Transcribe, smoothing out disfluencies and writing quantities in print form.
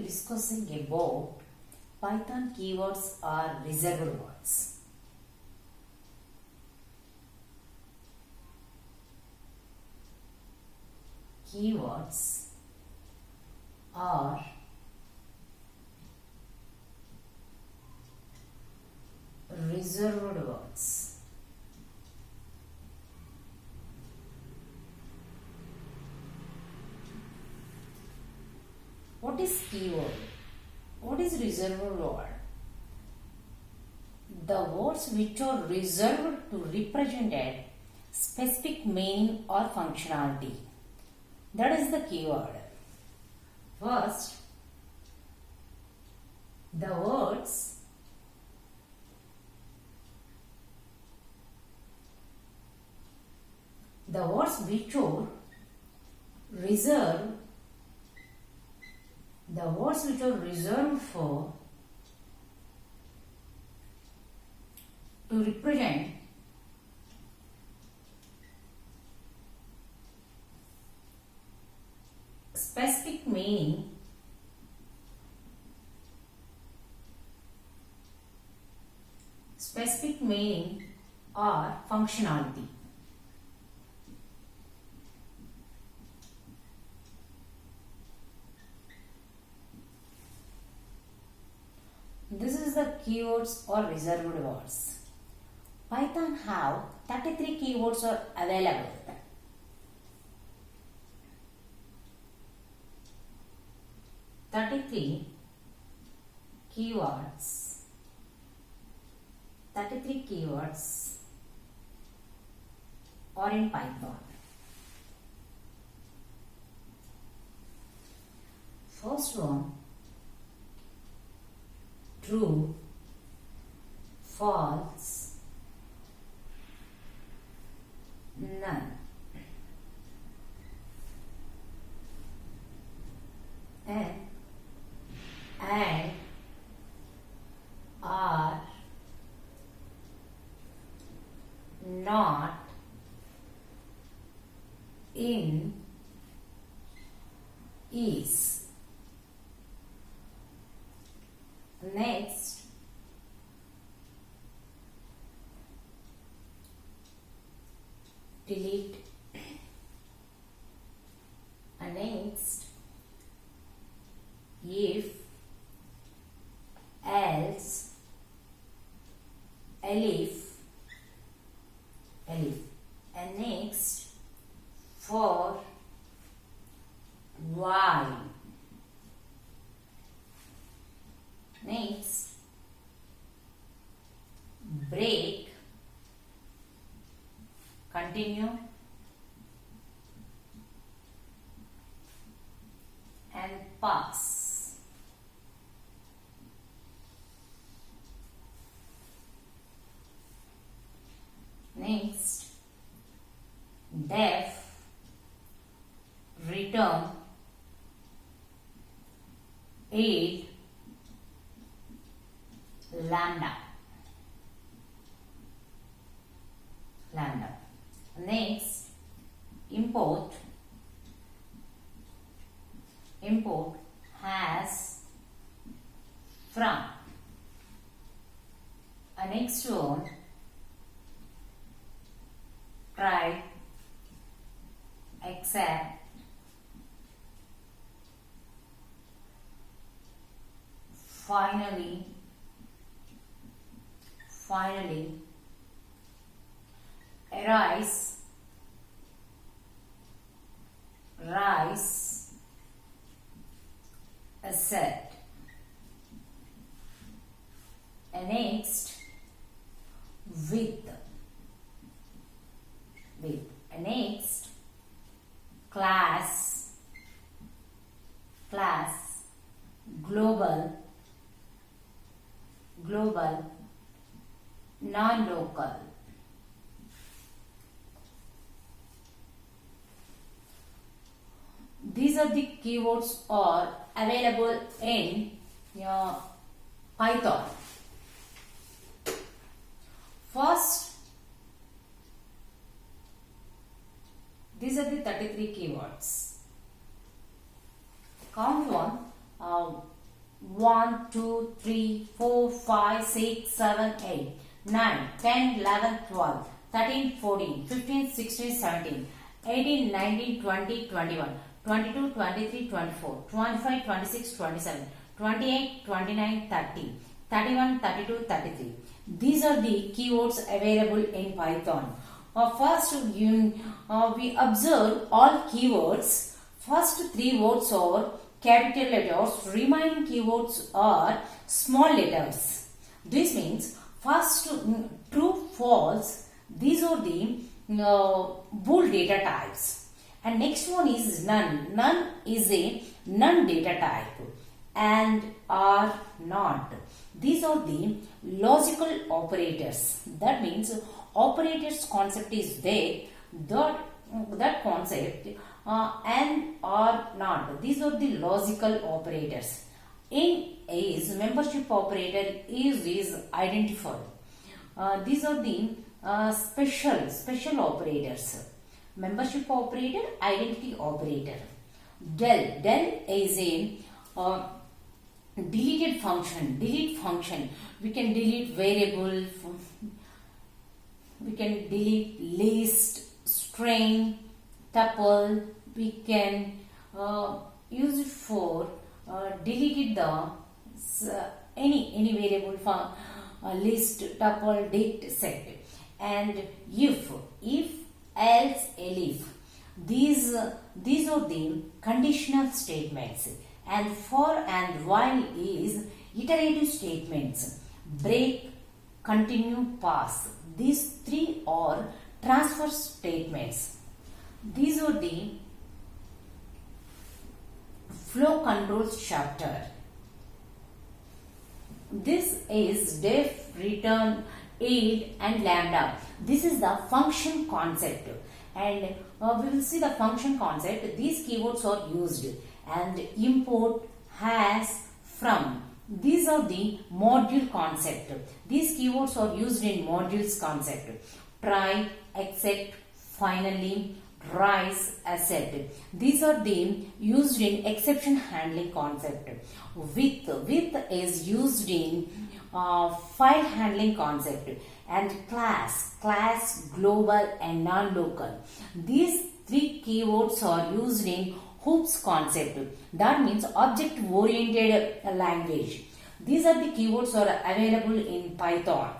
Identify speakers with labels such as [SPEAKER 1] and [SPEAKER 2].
[SPEAKER 1] discussing about Python keywords are reserved words. Keywords are reserved words. What is keyword? What is reserved word? The words which are reserved to represent a specific meaning or functionality. That is the keyword. First, the words which are reserved, for to represent specific meaning or functionality. This is the keywords or reserved words. Python have 33 keywords are available. Thirty-three keywords are in Python. First one, true, false, none. And are not, in, is. Next, delete. And next, if, else, elif. And next, for, while. Next, break, continue, and pass. Next, def, return, add, lambda. Next, import, has, from. Next one, try, accept, finally, arise, rise, assert. And next, with. And next, class, global, non-local. These are the keywords are available in Python. First, these are the 33 keywords. Count one. 1, 2, 3, 4, 5, 6, 7, 8, 9, 10, 11, 12, 13, 14, 15, 16, 17, 18, 19, 20, 21, 22, 23, 24, 25, 26, 27, 28, 29, 30, 31, 32, 33. These are the keywords available in Python. First, we observe all keywords. First three words are capital letters, remaining keywords are small letters. This means first true, false, these are the bool data types. And next one is none. None is a none data type. And are not. These are the logical operators. That means operators concept is there. That concept and are not. These are the logical operators. In is membership operator is identified. These are the special operators. Membership operator, identity operator. Del is a deleted function. Delete function. We can delete variable. We can delete list, string, tuple. We can use it for deleted the any variable for list, tuple, date, set. And if, else, elif. These are the conditional statements. And for and while is iterative statements. Break, continue, pass. These three are transfer statements. These are the flow controls chapter. This is def, return, aid and lambda. This is the function concept. And we will see the function concept. These keywords are used. And import, has, from. These are the module concept. These keywords are used in modules concept. Try, accept, finally, rise, accept. These are the used in exception handling concept. With is used in file handling concept. And class, global and non-local. These three keywords are used in hoops concept. That means object oriented language. These are the keywords are available in Python.